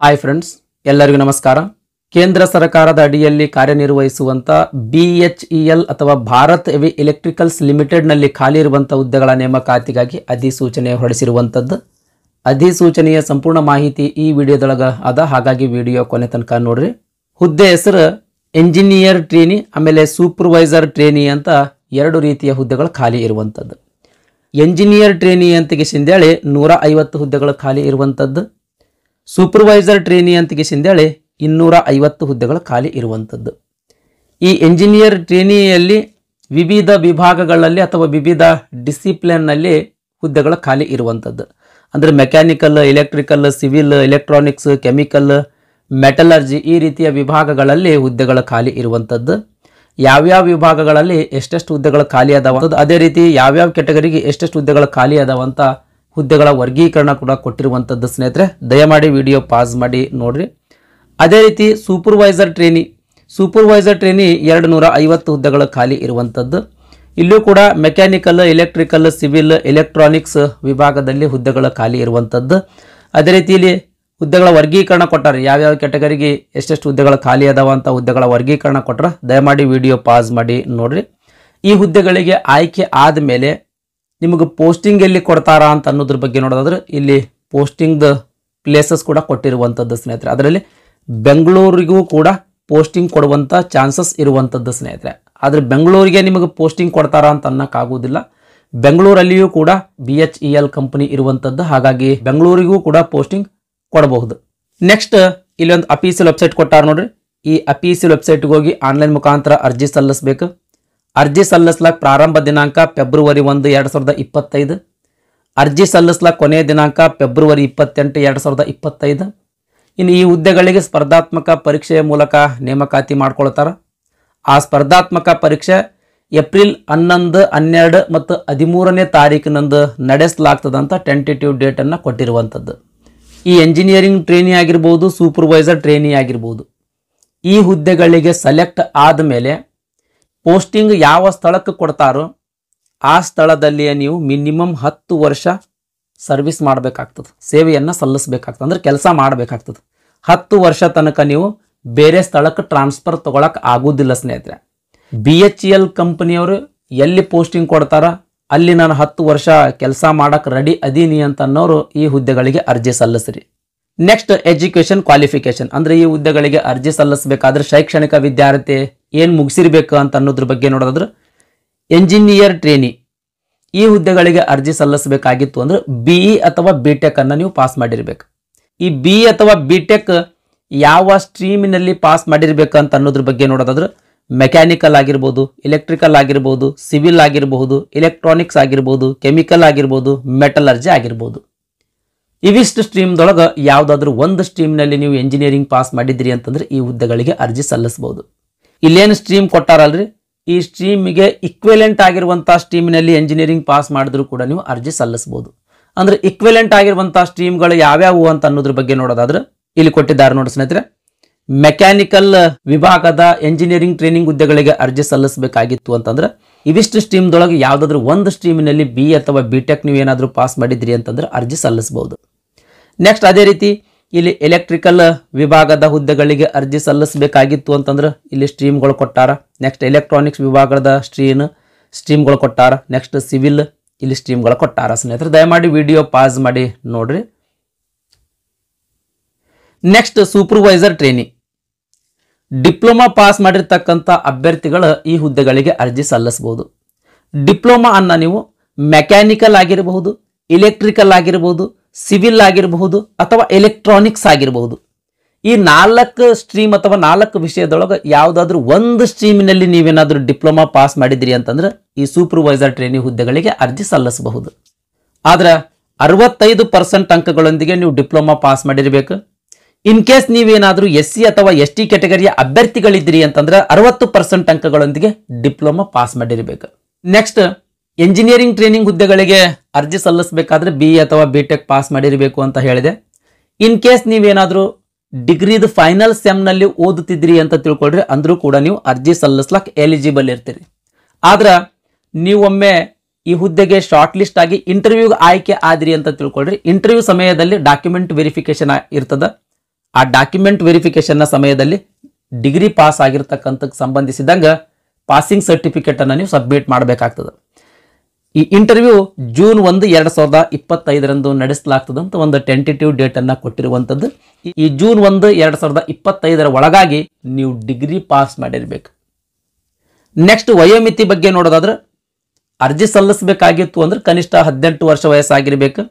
Hi friends, ಎಲ್ಲರಿಗೂ ನಮಸ್ಕಾರ. ಕೇಂದ್ರ ಸರ್ಕಾರದ ಅಡಿಯಲ್ಲಿ ಕಾರ್ಯನಿರ್ವಹಿಸುವಂತ BHEL ಅಥವಾ ಭಾರತ್ ಹೆವಿ ಎಲೆಕ್ಟ್ರಿಕಲ್ಸ್ ಲಿಮಿಟೆಡ್ ನಲ್ಲಿ ಖಾಲಿ ಇರುವಂತಹ ಹುದ್ದೆಗಳ ನೇಮಕಾತಿಗಾಗಿ ಅಧಿಸೂಚನೆ ಹೊರಡಿಸಿರುವಂತದ್ದು. ಅಧಿಸೂಚನೆಯ ಸಂಪೂರ್ಣ ಮಾಹಿತಿ ಈ ವಿಡಿಯೋದೊಳಗ ಅದ, ಹಾಗಾಗಿ ವಿಡಿಯೋ ಕೊನೆ ತನಕ ನೋಡ್ರಿ. ಹುದ್ದೆ ಹೆಸರು ಎಂಜಿನಿಯರ್ ಟ್ರೇನಿ, ಆಮೇಲೆ ಸೂಪರ್ವೈಸರ್ ಟ್ರೇನಿ ಅಂತ ಎರಡು ರೀತಿಯ ಹುದ್ದೆಗಳು ಖಾಲಿ ಇರುವಂತದ್ದು. ಎಂಜಿನಿಯರ್ ಟ್ರೇನಿ ಅಂತ ಕಿಸಿಂದೇಳಿ 150 ಹುದ್ದೆಗಳು ಖಾಲಿ ಇರುವಂತದ್ದು. ಸೂಪರ್ವೈಸರ್ ಟ್ರೇನಿ ಅಂತ ಕಿಸಿಂದೇಳಿ 250 ಹುದ್ದೆಗಳು ಖಾಲಿ ಇರುವಂತದ್ದು. ಈ ಎಂಜಿನಿಯರ್ ಟ್ರೇನಿಯಲ್ಲಿ ವಿವಿಧ ವಿಭಾಗಗಳಲ್ಲಿ ಅಥವಾ ವಿವಿಧ ಡಿಸಿಪ್ಲಿನ್ ನಲ್ಲಿ ಹುದ್ದೆಗಳು ಖಾಲಿ ಇರುವಂತದ್ದು. ಅಂದ್ರೆ mechanical, electrical, civil, electronics, chemical, metallurgy ಈ ರೀತಿಯ ವಿಭಾಗಗಳಲ್ಲಿ ಹುದ್ದೆಗಳು ಖಾಲಿ ಇರುವಂತದ್ದು. ಯಾವ್ಯಾವ ವಿಭಾಗಗಳಲ್ಲಿ ಎಷ್ಟೆಷ್ಟು ಹುದ್ದೆಗಳು ಖಾಲಿ ಅದಾವ, ಅದೇ ರೀತಿ ಯಾವ್ಯಾವ ಕೆಟಗರಿಗೆ ಎಷ್ಟೆಷ್ಟು ಹುದ್ದೆಗಳು ಖಾಲಿ ಅದಾವಂತ ಹುದ್ದೆಗಳ ವರ್ಗೀಕರಣ ಕೂಡ ಕೊಟ್ಟಿರುವಂತದ್ದು. ಸ್ನೇಹಿತರೆ, ದಯಮಾಡಿ ವಿಡಿಯೋ ಪಾಸ್ ಮಾಡಿ ನೋಡ್ರಿ. ಅದೇ ರೀತಿ ಸೂಪರ್ವೈಸರ್ ಟ್ರೇನಿ 250 ಹುದ್ದೆಗಳು ಖಾಲಿ ಇರುವಂತದ್ದು. ಇಲ್ಲೂ ಕೂಡ ಮೆಕ್ಯಾನಿಕಲ್, ಎಲೆಕ್ಟ್ರಿಕಲ್, ಸಿವಿಲ್, ಎಲೆಕ್ಟ್ರಾನಿಕ್ಸ್ ವಿಭಾಗದಲ್ಲಿ ಹುದ್ದೆಗಳು ಖಾಲಿ ಇರುವಂತದ್ದು. ಅದೇ ರೀತಿಯಲ್ಲಿ ಹುದ್ದೆಗಳ ವರ್ಗೀಕರಣ ಕೊಟ್ಟಾರೆ, ಯಾವ್ಯಾವ ಕೆಟಗರಿಗೆ ಎಷ್ಟೆಷ್ಟು ಹುದ್ದೆಗಳು ಖಾಲಿ ಅದಾವ ಅಂತ ಹುದ್ದೆಗಳ ವರ್ಗೀಕರಣ ಕೊಟ್ಟರೆ ದಯಮಾಡಿ ವಿಡಿಯೋ ಪಾಸ್ ಮಾಡಿ ನೋಡ್ರಿ. ಈ ಹುದ್ದೆಗಳಿಗೆ ಆಯ್ಕೆ ಆದಮೇಲೆ ನಿಮಗೆ ಪೋಸ್ಟಿಂಗ್ ಎಲ್ಲಿ ಕೊಡ್ತಾರಾ ಅಂತ ಅನ್ನೋದ್ರ ಬಗ್ಗೆ ನೋಡೋದಾದ್ರೆ ಇಲ್ಲಿ ಪೋಸ್ಟಿಂಗ್ ಪ್ಲೇಸಸ್ ಕೂಡ ಕೊಟ್ಟಿರುವಂಥದ್ದು ಸ್ನೇಹಿತರೆ. ಅದರಲ್ಲಿ ಬೆಂಗಳೂರಿಗೂ ಕೂಡ ಪೋಸ್ಟಿಂಗ್ ಕೊಡುವಂಥ ಚಾನ್ಸಸ್ ಇರುವಂಥದ್ದು ಸ್ನೇಹಿತರೆ. ಆದರೆ ಬೆಂಗಳೂರಿಗೆ ನಿಮಗೆ ಪೋಸ್ಟಿಂಗ್ ಕೊಡ್ತಾರಾ ಅಂತ ಅನ್ನೋಕ್ಕಾಗೋದಿಲ್ಲ. ಬೆಂಗಳೂರಲ್ಲಿಯೂ ಕೂಡ BHEL ಕಂಪನಿ ಇರುವಂಥದ್ದು, ಹಾಗಾಗಿ ಬೆಂಗಳೂರಿಗೂ ಕೂಡ ಪೋಸ್ಟಿಂಗ್ ಕೊಡಬಹುದು. ನೆಕ್ಸ್ಟ್ ಇಲ್ಲಿ ಒಂದು ಅಫೀಸಿಯಲ್ ವೆಬ್ಸೈಟ್ ಕೊಟ್ಟಾರ ನೋಡ್ರಿ. ಈ ಅಫೀಸಿಯಲ್ ವೆಬ್ಸೈಟ್ಗೆ ಹೋಗಿ ಆನ್ಲೈನ್ ಮುಖಾಂತರ ಅರ್ಜಿ ಸಲ್ಲಿಸಬೇಕು. ಅರ್ಜಿ ಸಲ್ಲಿಸ್ಲಾಕ ಪ್ರಾರಂಭ ದಿನಾಂಕ ಫೆಬ್ರವರಿ 1, 2025. ಅರ್ಜಿ ಸಲ್ಲಿಸ್ಲಾಕ ಕೊನೆಯ ದಿನಾಂಕ ಫೆಬ್ರವರಿ 28, 2025. ಇನ್ನು ಈ ಹುದ್ದೆಗಳಿಗೆ ಸ್ಪರ್ಧಾತ್ಮಕ ಪರೀಕ್ಷೆಯ ಮೂಲಕ ನೇಮಕಾತಿ ಮಾಡ್ಕೊಳ್ತಾರೆ. ಆ ಸ್ಪರ್ಧಾತ್ಮಕ ಪರೀಕ್ಷೆ ಏಪ್ರಿಲ್ 11, 12 ಮತ್ತು 13ನೇ ತಾರೀಕಿನಂದು ನಡೆಸಲಾಗ್ತದಂತ ಟೆಂಟೇಟಿವ್ ಡೇಟನ್ನು ಕೊಟ್ಟಿರುವಂಥದ್ದು. ಈ ಎಂಜಿನಿಯರಿಂಗ್ ಟ್ರೇನಿ ಆಗಿರ್ಬೋದು, ಸೂಪರ್ವೈಸರ್ ಟ್ರೇನಿ ಆಗಿರ್ಬೋದು, ಈ ಹುದ್ದೆಗಳಿಗೆ ಸೆಲೆಕ್ಟ್ ಆದಮೇಲೆ ಪೋಸ್ಟಿಂಗ್ ಯಾವ ಸ್ಥಳಕ್ಕೆ ಕೊಡ್ತಾರೋ ಆ ಸ್ಥಳದಲ್ಲಿಯೇ ನೀವು ಮಿನಿಮಮ್ 10 ವರ್ಷ ಸರ್ವಿಸ್ ಮಾಡಬೇಕಾಗ್ತದೆ, ಸೇವೆಯನ್ನು ಸಲ್ಲಿಸಬೇಕಾಗ್ತದೆ, ಅಂದ್ರೆ ಕೆಲಸ ಮಾಡಬೇಕಾಗ್ತದೆ. 10 ವರ್ಷ ತನಕ ನೀವು ಬೇರೆ ಸ್ಥಳಕ್ಕೆ ಟ್ರಾನ್ಸ್ಫರ್ ತಗೊಳಕ್ ಆಗೋದಿಲ್ಲ ಸ್ನೇಹಿತರೆ. BHEL ಕಂಪನಿಯವರು ಎಲ್ಲಿ ಪೋಸ್ಟಿಂಗ್ ಕೊಡ್ತಾರ ಅಲ್ಲಿ ನಾನು 10 ವರ್ಷ ಕೆಲಸ ಮಾಡಕ್ಕೆ ರೆಡಿ ಅದೀನಿ ಅಂತ ಅನ್ನೋರು ಈ ಹುದ್ದೆಗಳಿಗೆ ಅರ್ಜಿ ಸಲ್ಲಿಸ್ರಿ. ನೆಕ್ಸ್ಟ್ ಎಜುಕೇಶನ್ ಕ್ವಾಲಿಫಿಕೇಶನ್, ಅಂದ್ರೆ ಈ ಹುದ್ದೆಗಳಿಗೆ ಅರ್ಜಿ ಸಲ್ಲಿಸಬೇಕಾದ್ರೆ ಶೈಕ್ಷಣಿಕ ವಿದ್ಯಾರ್ಥಿ ಏನು ಮುಗಿಸಿರ್ಬೇಕು ಅಂತ ಅನ್ನೋದ್ರ ಬಗ್ಗೆ ನೋಡೋದಾದ್ರೆ ಎಂಜಿನಿಯರ್ ಟ್ರೇನಿ ಈ ಹುದ್ದೆಗಳಿಗೆ ಅರ್ಜಿ ಸಲ್ಲಿಸಬೇಕಾಗಿತ್ತು ಅಂದ್ರೆ BE ಅಥವಾ BTech ಅನ್ನು ನೀವು ಪಾಸ್ ಮಾಡಿರ್ಬೇಕು. ಈ BE ಅಥವಾ BTech ಯಾವ ಸ್ಟ್ರೀಮಿನಲ್ಲಿ ಪಾಸ್ ಮಾಡಿರ್ಬೇಕು ಅಂತ ಅನ್ನೋದ್ರ ಬಗ್ಗೆ ನೋಡೋದಾದ್ರೆ ಮೆಕ್ಯಾನಿಕಲ್ ಆಗಿರ್ಬೋದು, ಎಲೆಕ್ಟ್ರಿಕಲ್ ಆಗಿರ್ಬೋದು, ಸಿವಿಲ್ ಆಗಿರಬಹುದು, ಎಲೆಕ್ಟ್ರಾನಿಕ್ಸ್ ಆಗಿರ್ಬೋದು, ಕೆಮಿಕಲ್ ಆಗಿರ್ಬೋದು, ಮೆಟಲರ್ಜಿ ಆಗಿರ್ಬೋದು. ಇವಿಷ್ಟು ಸ್ಟ್ರೀಮ್ದೊಳಗೆ ಯಾವುದಾದ್ರೂ ಒಂದು ಸ್ಟ್ರೀಮ್ನಲ್ಲಿ ನೀವು ಎಂಜಿನಿಯರಿಂಗ್ ಪಾಸ್ ಮಾಡಿದ್ರಿ ಅಂತಂದ್ರೆ ಈ ಹುದ್ದೆಗಳಿಗೆ ಅರ್ಜಿ ಸಲ್ಲಿಸಬಹುದು. ಇಲ್ಲೇನು ಸ್ಟ್ರೀಮ್ ಕೊಟ್ಟಾರಲ್ರಿ, ಈ ಸ್ಟ್ರೀಮಿಗೆ ಇಕ್ವಿಲೆಂಟ್ ಆಗಿರುವಂತಹ ಸ್ಟ್ರೀಮಿನಲ್ಲಿ ಎಂಜಿನಿಯರಿಂಗ್ ಪಾಸ್ ಮಾಡಿದ್ರು ಕೂಡ ನೀವು ಅರ್ಜಿ ಸಲ್ಲಿಸಬಹುದು. ಅಂದ್ರೆ ಇಕ್ವಿಲೆಂಟ್ ಆಗಿರುವಂತಹ ಸ್ಟ್ರೀಮ್ಗಳು ಯಾವ್ಯಾವು ಅಂತ ಅನ್ನೋದ್ರ ಬಗ್ಗೆ ನೋಡೋದಾದ್ರೆ ಇಲ್ಲಿ ಕೊಟ್ಟಿದ್ದಾರೆ ನೋಡಿ ಸ್ನೇಹಿತರೆ. ಮೆಕ್ಯಾನಿಕಲ್ ವಿಭಾಗದ ಎಂಜಿನಿಯರಿಂಗ್ ಟ್ರೈನಿಂಗ್ ಹುದ್ದೆಗಳಿಗೆ ಅರ್ಜಿ ಸಲ್ಲಿಸಬೇಕಾಗಿತ್ತು ಅಂತಂದ್ರೆ ಇವಿಷ್ಟು ಸ್ಟ್ರೀಮ್ದೊಳಗೆ ಯಾವುದಾದ್ರೂ ಒಂದು ಸ್ಟ್ರೀಮಿನಲ್ಲಿ BE ಅಥವಾ BTech ನೀವು ಏನಾದರೂ ಪಾಸ್ ಮಾಡಿದ್ರಿ ಅಂತಂದ್ರೆ ಅರ್ಜಿ ಸಲ್ಲಿಸಬಹುದು. ನೆಕ್ಸ್ಟ್ ಅದೇ ರೀತಿ ಇಲ್ಲಿ ಎಲೆಕ್ಟ್ರಿಕಲ್ ವಿಭಾಗದ ಹುದ್ದೆಗಳಿಗೆ ಅರ್ಜಿ ಸಲ್ಲಿಸಬೇಕಾಗಿತ್ತು ಅಂತಂದ್ರೆ ಇಲ್ಲಿ ಸ್ಟ್ರೀಮ್ಗಳು ಕೊಟ್ಟಾರ. ನೆಕ್ಸ್ಟ್ ಎಲೆಕ್ಟ್ರಾನಿಕ್ಸ್ ವಿಭಾಗದ ಸ್ಟ್ರೀಮ್ಗಳು ಕೊಟ್ಟಾರ. ನೆಕ್ಸ್ಟ್ ಸಿವಿಲ್ ಇಲ್ಲಿ ಸ್ಟ್ರೀಮ್ಗಳು ಕೊಟ್ಟಾರ. ಸ್ನೇಹಿತರೆ, ದಯಮಾಡಿ ವಿಡಿಯೋ ಪಾಸ್ ಮಾಡಿ ನೋಡ್ರಿ. Next supervisor trainee, diploma pass ಮಾಡಿರ್ತಕ್ಕಂಥ ಅಭ್ಯರ್ಥಿಗಳು ಈ ಹುದ್ದೆಗಳಿಗೆ ಅರ್ಜಿ ಸಲ್ಲಿಸಬಹುದು. ಡಿಪ್ಲೊಮಾ ಅನ್ನ ನೀವು ಮೆಕ್ಯಾನಿಕಲ್ ಆಗಿರಬಹುದು, ಎಲೆಕ್ಟ್ರಿಕಲ್ ಆಗಿರಬಹುದು, ಸಿವಿಲ್ ಆಗಿರಬಹುದು ಅಥವಾ ಎಲೆಕ್ಟ್ರಾನಿಕ್ಸ್ ಆಗಿರಬಹುದು. ಈ 4 ಸ್ಟ್ರೀಮ್ ಅಥವಾ 4 ವಿಷಯದೊಳಗೆ ಯಾವುದಾದ್ರೂ ಒಂದು ಸ್ಟ್ರೀಮಿನಲ್ಲಿ ನೀವೇನಾದ್ರೂ ಡಿಪ್ಲೊಮಾ ಪಾಸ್ ಮಾಡಿದ್ರಿ ಅಂತಂದ್ರೆ ಈ ಸೂಪರ್ವೈಸರ್ ಟ್ರೇನಿ ಹುದ್ದೆಗಳಿಗೆ ಅರ್ಜಿ ಸಲ್ಲಿಸಬಹುದು. ಆದ್ರೆ 65% ಅಂಕಗಳೊಂದಿಗೆ ನೀವು ಡಿಪ್ಲೊಮಾ ಪಾಸ್ ಮಾಡಿರಬೇಕು. ಇನ್ ಕೇಸ್ ನೀವೇನಾದ್ರೂ SC ಅಥವಾ ST ಕ್ಯಾಟಗರಿಯ ಅಭ್ಯರ್ಥಿಗಳಿದ್ರಿ ಅಂತಂದ್ರೆ 60% ಅಂಕಗಳೊಂದಿಗೆ ಡಿಪ್ಲೊಮಾ ಪಾಸ್ ಮಾಡಿರಬೇಕು. ನೆಕ್ಸ್ಟ್ ಎಂಜಿನಿಯರಿಂಗ್ ಟ್ರೈನಿಂಗ್ ಹುದ್ದೆಗಳಿಗೆ ಅರ್ಜಿ ಸಲ್ಲಿಸಬೇಕಾದ್ರೆ BE ಅಥವಾ BTech ಪಾಸ್ ಮಾಡಿರಬೇಕು ಅಂತ ಹೇಳಿದೆ. ಇನ್ ಕೇಸ್ ನೀವೇನಾದ್ರೂ ಡಿಗ್ರಿದು ಫೈನಲ್ ಸೆಮ್ನಲ್ಲಿ ಓದುತ್ತಿದ್ರಿ ಅಂತ ತಿಳ್ಕೊಳ್ರಿ, ಅಂದ್ರೂ ಕೂಡ ನೀವು ಅರ್ಜಿ ಸಲ್ಲಿಸ್ಲಾಕ್ ಎಲಿಜಿಬಲ್ ಇರ್ತೀರಿ. ಆದ್ರೆ ನೀವೊಮ್ಮೆ ಈ ಹುದ್ದೆಗೆ ಶಾರ್ಟ್ ಲಿಸ್ಟ್ ಆಗಿ ಇಂಟರ್ವ್ಯೂಗೆ ಆಯ್ಕೆ ಆದ್ರಿ ಅಂತ ತಿಳ್ಕೊಳ್ರಿ, ಇಂಟರ್ವ್ಯೂ ಸಮಯದಲ್ಲಿ ಡಾಕ್ಯುಮೆಂಟ್ ವೆರಿಫಿಕೇಶನ್ ಇರ್ತದ. ಆ ಡಾಕ್ಯುಮೆಂಟ್ ವೆರಿಫಿಕೇಶನ್ನ ಸಮಯದಲ್ಲಿ ಡಿಗ್ರಿ ಪಾಸ್ ಆಗಿರ್ತಕ್ಕಂಥಕ್ಕೆ ಸಂಬಂಧಿಸಿದಂಗ ಪಾಸಿಂಗ್ ಸರ್ಟಿಫಿಕೇಟ್ ಅನ್ನು ನೀವು ಸಬ್ಮಿಟ್ ಮಾಡಬೇಕಾಗ್ತದೆ. ಈ ಇಂಟರ್ವ್ಯೂ ಜೂನ್ 1, 2025ರಂದು ನಡೆಸಲಾಗ್ತದೆ ಅಂತ ಒಂದು ಟೆಂಟೇಟಿವ್ ಡೇಟ್ ಅನ್ನ ಕೊಟ್ಟಿರುವಂಥದ್ದು. ಈ ಜೂನ್ 1, 2025ರ ಒಳಗಾಗಿ ನೀವು ಡಿಗ್ರಿ ಪಾಸ್ ಮಾಡಿರ್ಬೇಕು. ನೆಕ್ಸ್ಟ್ ವಯೋಮಿತಿ ಬಗ್ಗೆ ನೋಡೋದಾದ್ರೆ ಅರ್ಜಿ ಸಲ್ಲಿಸಬೇಕಾಗಿತ್ತು ಅಂದ್ರೆ ಕನಿಷ್ಠ 18 ವರ್ಷ ವಯಸ್ಸಾಗಿರ್ಬೇಕು.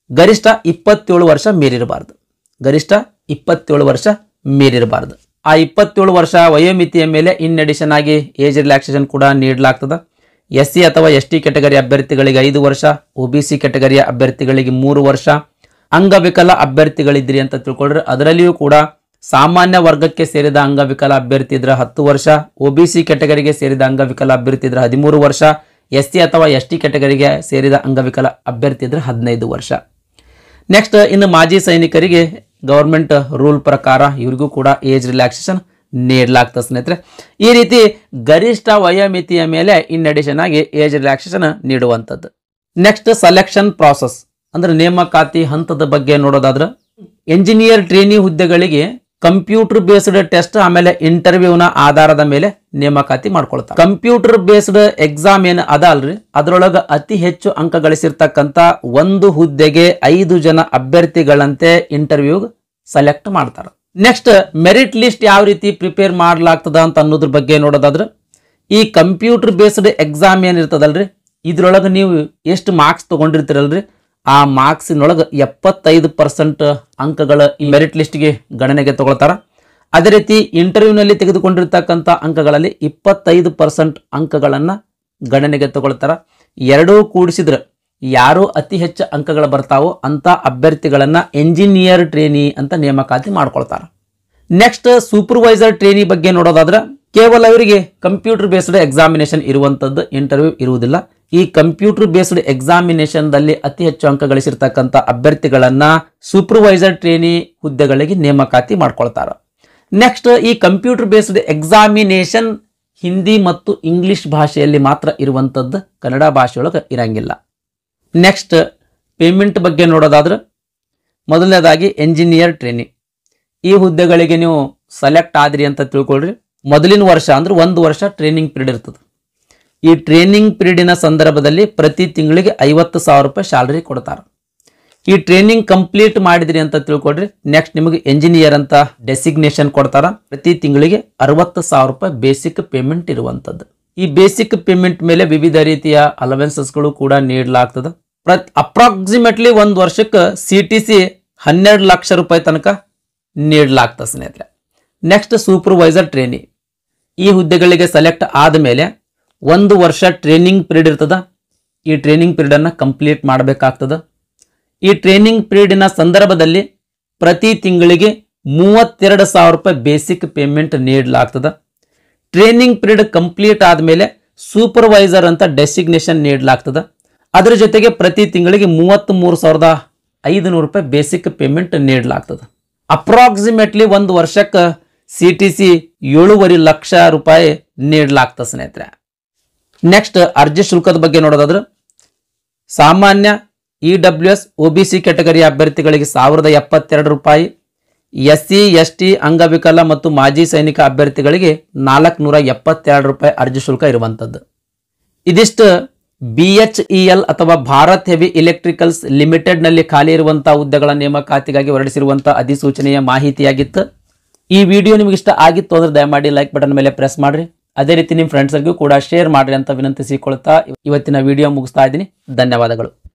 ಗರಿಷ್ಠ 27 ವರ್ಷ ಮೀರಿರಬಾರ್ದು. ಗರಿಷ್ಠ 27 ವರ್ಷ ಮೀರಿರಬಾರ್ದು. ಆ 27 ವರ್ಷ ವಯೋಮಿತಿಯ ಮೇಲೆ ಇನ್ ಅಡಿಷನ್ ಆಗಿ ಏಜ್ ರಿಲ್ಯಾಕ್ಸೇಷನ್ ಕೂಡ ನೀಡಲಾಗ್ತದೆ. SC ಅಥವಾ ST ಕ್ಯಾಟಗರಿ ಅಭ್ಯರ್ಥಿಗಳಿಗೆ 5 ವರ್ಷ, OBC ಕ್ಯಾಟಗರಿಯ ಅಭ್ಯರ್ಥಿಗಳಿಗೆ 3 ವರ್ಷ, ಅಂಗವಿಕಲ ಅಭ್ಯರ್ಥಿಗಳಿದ್ರಿ ಅಂತ ತಿಳ್ಕೊಂಡ್ರೆ ಅದರಲ್ಲಿಯೂ ಕೂಡ ಸಾಮಾನ್ಯ ವರ್ಗಕ್ಕೆ ಸೇರಿದ ಅಂಗವಿಕಲ ಅಭ್ಯರ್ಥಿ ಇದ್ರೆ 10 ವರ್ಷ, OBC ಕ್ಯಾಟಗರಿಗೆ ಸೇರಿದ ಅಂಗವಿಕಲ ಅಭ್ಯರ್ಥಿ ಇದ್ರೆ 13 ವರ್ಷ, SC ಅಥವಾ ST ಕ್ಯಾಟಗರಿಗೆ ಸೇರಿದ ಅಂಗವಿಕಲ ಅಭ್ಯರ್ಥಿ ಇದ್ರೆ 15 ವರ್ಷ. ನೆಕ್ಸ್ಟ್ ಇನ್ನು ಮಾಜಿ ಸೈನಿಕರಿಗೆ ಗವರ್ಮೆಂಟ್ ರೂಲ್ ಪ್ರಕಾರ ಇವರಿಗೂ ಕೂಡ ಏಜ್ ರಿಲ್ಯಾಕ್ಸೇಷನ್ ನೀಡಲಾಗ್ತದೆ ಸ್ನೇಹಿತರೆ. ಈ ರೀತಿ ಗರಿಷ್ಠ ವಯೋಮಿತಿಯ ಮೇಲೆ ಇನ್ ಅಡಿಷನ್ ಆಗಿ ಏಜ್ ರಿಲ್ಯಾಕ್ಸೇಷನ್ ನೀಡುವಂಥದ್ದು. ನೆಕ್ಸ್ಟ್ ಸೆಲೆಕ್ಷನ್ ಪ್ರಾಸೆಸ್ ಅಂದ್ರೆ ನೇಮಕಾತಿ ಹಂತದ ಬಗ್ಗೆ ನೋಡೋದಾದ್ರೆ ಎಂಜಿನಿಯರ್ ಟ್ರೇನಿ ಹುದ್ದೆಗಳಿಗೆ ಕಂಪ್ಯೂಟರ್ ಬೇಸ್ಡ್ ಟೆಸ್ಟ್ ಆಮೇಲೆ ಇಂಟರ್ವ್ಯೂನ ಆಧಾರದ ಮೇಲೆ ನೇಮಕಾತಿ ಮಾಡ್ಕೊಳ್ತಾರೆ. ಕಂಪ್ಯೂಟರ್ ಬೇಸ್ಡ್ ಎಕ್ಸಾಮ್ ಏನು ಅದ ಅಲ್ರಿ, ಅದರೊಳಗೆ ಅತಿ ಹೆಚ್ಚು ಅಂಕ ಗಳಿಸಿರ್ತಕ್ಕಂಥ ಒಂದು ಹುದ್ದೆಗೆ 5 ಜನ ಅಭ್ಯರ್ಥಿಗಳಂತೆ ಇಂಟರ್ವ್ಯೂ ಸೆಲೆಕ್ಟ್ ಮಾಡ್ತಾರೆ. ನೆಕ್ಸ್ಟ್ ಮೆರಿಟ್ ಲಿಸ್ಟ್ ಯಾವ ರೀತಿ ಪ್ರಿಪೇರ್ ಮಾಡಲಾಗ್ತದ ಅಂತ ಅನ್ನೋದ್ರ ಬಗ್ಗೆ ನೋಡೋದಾದ್ರೆ ಈ ಕಂಪ್ಯೂಟರ್ ಬೇಸ್ಡ್ ಎಕ್ಸಾಮ್ ಏನಿರ್ತದಲ್ರಿ ಇದ್ರೊಳಗೆ ನೀವು ಎಷ್ಟು ಮಾರ್ಕ್ಸ್ ತಗೊಂಡಿರ್ತೀರಲ್ರಿ ಆ ಮಾರ್ಕ್ಸಿನೊಳಗೆ 75% ಅಂಕಗಳ ಈ ಮೆರಿಟ್ ಲಿಸ್ಟ್ಗೆ ಗಣನೆಗೆ ತಗೊಳ್ತಾರ. ಅದೇ ರೀತಿ ಇಂಟರ್ವ್ಯೂನಲ್ಲಿ ತೆಗೆದುಕೊಂಡಿರ್ತಕ್ಕಂಥ ಅಂಕಗಳಲ್ಲಿ 25% ಅಂಕಗಳನ್ನು ಗಣನೆಗೆ ತಗೊಳ್ತಾರ. ಎರಡೂ ಕೂಡಿಸಿದ್ರೆ ಯಾರು ಅತಿ ಹೆಚ್ಚು ಅಂಕಗಳು ಬರ್ತಾವೋ ಅಂತ ಅಭ್ಯರ್ಥಿಗಳನ್ನ ಎಂಜಿನಿಯರ್ ಟ್ರೇನಿ ಅಂತ ನೇಮಕಾತಿ ಮಾಡ್ಕೊಳ್ತಾರೆ. ನೆಕ್ಸ್ಟ್ ಸೂಪರ್ವೈಸರ್ ಟ್ರೇನಿ ಬಗ್ಗೆ ನೋಡೋದಾದ್ರೆ ಕೇವಲ ಅವರಿಗೆ ಕಂಪ್ಯೂಟರ್ ಬೇಸ್ಡ್ ಎಕ್ಸಾಮಿನೇಷನ್ ಇರುವಂತದ್ದು, ಇಂಟರ್ವ್ಯೂ ಇರುವುದಿಲ್ಲ. ಈ ಕಂಪ್ಯೂಟರ್ ಬೇಸ್ಡ್ ಎಕ್ಸಾಮಿನೇಷನ್ ದಲ್ಲಿ ಅತಿ ಹೆಚ್ಚು ಅಂಕ ಗಳಿಸಿರ್ತಕ್ಕಂಥ ಅಭ್ಯರ್ಥಿಗಳನ್ನ ಸೂಪರ್ವೈಸರ್ ಟ್ರೇನಿ ಹುದ್ದೆಗಳಿಗೆ ನೇಮಕಾತಿ ಮಾಡ್ಕೊಳ್ತಾರೆ. ನೆಕ್ಸ್ಟ್ ಈ ಕಂಪ್ಯೂಟರ್ ಬೇಸ್ಡ್ ಎಕ್ಸಾಮಿನೇಷನ್ ಹಿಂದಿ ಮತ್ತು ಇಂಗ್ಲಿಷ್ ಭಾಷೆಯಲ್ಲಿ ಮಾತ್ರ ಇರುವಂತದ್ದು, ಕನ್ನಡ ಭಾಷೆಯೊಳಗೆ ಇರಂಗಿಲ್ಲ. ನೆಕ್ಸ್ಟ್ ಪೇಮೆಂಟ್ ಬಗ್ಗೆ ನೋಡೋದಾದ್ರೆ ಮೊದಲನೇದಾಗಿ ಎಂಜಿನಿಯರ್ ಟ್ರೇನಿ ಈ ಹುದ್ದೆಗಳಿಗೆ ನೀವು ಸೆಲೆಕ್ಟ್ ಆದ್ರಿ ಅಂತ ತಿಳ್ಕೊಳ್ರಿ. ಮೊದಲಿನ ವರ್ಷ ಅಂದ್ರೆ 1 ವರ್ಷ ಟ್ರೈನಿಂಗ್ ಪೀರಿಯಡ್ ಇರ್ತದೆ. ಈ ಟ್ರೈನಿಂಗ್ ಪೀರಿಯಡಿನ ಸಂದರ್ಭದಲ್ಲಿ ಪ್ರತಿ ತಿಂಗಳಿಗೆ 50,000 ರೂಪಾಯಿ ಸ್ಯಾಲರಿ ಕೊಡ್ತಾರೆ. ಈ ಟ್ರೈನಿಂಗ್ ಕಂಪ್ಲೀಟ್ ಮಾಡಿದ್ರಿ ಅಂತ ತಿಳ್ಕೊಳ್ರಿ, ನೆಕ್ಸ್ಟ್ ನಿಮಗೆ ಎಂಜಿನಿಯರ್ ಅಂತ ಡೆಸಿಗ್ನೇಷನ್ ಕೊಡ್ತಾರ. ಪ್ರತಿ ತಿಂಗಳಿಗೆ 60,000 ರೂಪಾಯಿ ಬೇಸಿಕ್ ಪೇಮೆಂಟ್ ಇರುವಂತದ್ದು. ಈ ಬೇಸಿಕ್ ಪೇಮೆಂಟ್ ಮೇಲೆ ವಿವಿಧ ರೀತಿಯ ಅಲವೆನ್ಸಸ್ಗಳು ಕೂಡ ನೀಡಲಾಗ್ತದೆ. ಅಪ್ರಾಕ್ಸಿಮೇಟ್ಲಿ 1 ವರ್ಷಕ್ಕೆ CTC 12 ಲಕ್ಷ ರೂಪಾಯಿ ತನಕ ನೀಡಲಾಗ್ತದೆ ಸ್ನೇಹಿತರೆ. ನೆಕ್ಸ್ಟ್ ಸೂಪರ್ವೈಸರ್ ಟ್ರೇನಿ ಈ ಹುದ್ದೆಗಳಿಗೆ ಸೆಲೆಕ್ಟ್ ಆದಮೇಲೆ 1 ವರ್ಷ ಟ್ರೈನಿಂಗ್ ಪೀರಿಯಡ್ ಇರ್ತದ. ಈ ಟ್ರೈನಿಂಗ್ ಪೀರಿಯಡ್ ಅನ್ನ ಕಂಪ್ಲೀಟ್ ಮಾಡಬೇಕಾಗ್ತದೆ. ಈ ಟ್ರೈನಿಂಗ್ ಪೀರಿಯಡಿನ ಸಂದರ್ಭದಲ್ಲಿ ಪ್ರತಿ ತಿಂಗಳಿಗೆ 32,000 ರೂಪಾಯಿ ಬೇಸಿಕ್ ಪೇಮೆಂಟ್ ನೀಡಲಾಗ್ತದೆ. ಟ್ರೈನಿಂಗ್ ಪೀರಿಯಡ್ ಕಂಪ್ಲೀಟ್ ಆದಮೇಲೆ ಸೂಪರ್ವೈಸರ್ ಅಂತ ಡೆಸಿಗ್ನೇಷನ್ ನೀಡಲಾಗ್ತದೆ. ಅದರ ಜೊತೆಗೆ ಪ್ರತಿ ತಿಂಗಳಿಗೆ 33,500 ರೂಪಾಯಿ ಬೇಸಿಕ್ ಪೇಮೆಂಟ್ ನೀಡಲಾಗ್ತದೆ. ಅಪ್ರಾಕ್ಸಿಮೇಟ್ಲಿ 1 ವರ್ಷಕ್ಕೆ CTC 7.5 ಲಕ್ಷ ರೂಪಾಯಿ ನೀಡಲಾಗ್ತದೆ ಸ್ನೇಹಿತರೆ. ನೆಕ್ಸ್ಟ್ ಅರ್ಜಿ ಶುಲ್ಕದ ಬಗ್ಗೆ ನೋಡೋದಾದ್ರೆ ಸಾಮಾನ್ಯ EWS OBC ಕ್ಯಾಟಗರಿ ಅಭ್ಯರ್ಥಿಗಳಿಗೆ 1,072 ರೂಪಾಯಿ, SC ST ಅಂಗವಿಕಲ ಮತ್ತು ಮಾಜಿ ಸೈನಿಕ ಅಭ್ಯರ್ಥಿಗಳಿಗೆ 472 ರೂಪಾಯಿ ಅರ್ಜಿ ಶುಲ್ಕ ಇರುವಂತದ್ದು. ಇದಿಷ್ಟು BHEL ಅಥವಾ ಭಾರತ್ ಹೆವಿ ಎಲೆಕ್ಟ್ರಿಕಲ್ಸ್ ಲಿಮಿಟೆಡ್ ನಲ್ಲಿ ಖಾಲಿ ಇರುವಂತಹ ಹುದ್ದೆಗಳ ನೇಮಕಾತಿಗಾಗಿ ಹೊರಡಿಸಿರುವಂತಹ ಅಧಿಸೂಚನೆಯ ಮಾಹಿತಿಯಾಗಿತ್ತು. ಈ ವಿಡಿಯೋ ನಿಮಗೆ ಇಷ್ಟ ಆಗಿತ್ತು ಅಂದ್ರೆ ದಯಮಾಡಿ ಲೈಕ್ ಬಟನ್ ಮೇಲೆ ಪ್ರೆಸ್ ಮಾಡ್ರಿ. ಅದೇ ರೀತಿ ನಿಮ್ಮ ಫ್ರೆಂಡ್ಸ್ಗೂ ಕೂಡ ಶೇರ್ ಮಾಡ್ರಿ ಅಂತ ವಿನಂತಿಸಿಕೊಳ್ತಾ ಇವತ್ತಿನ ವಿಡಿಯೋ ಮುಗಿಸ್ತಾ ಇದ್ದೀನಿ. ಧನ್ಯವಾದಗಳು.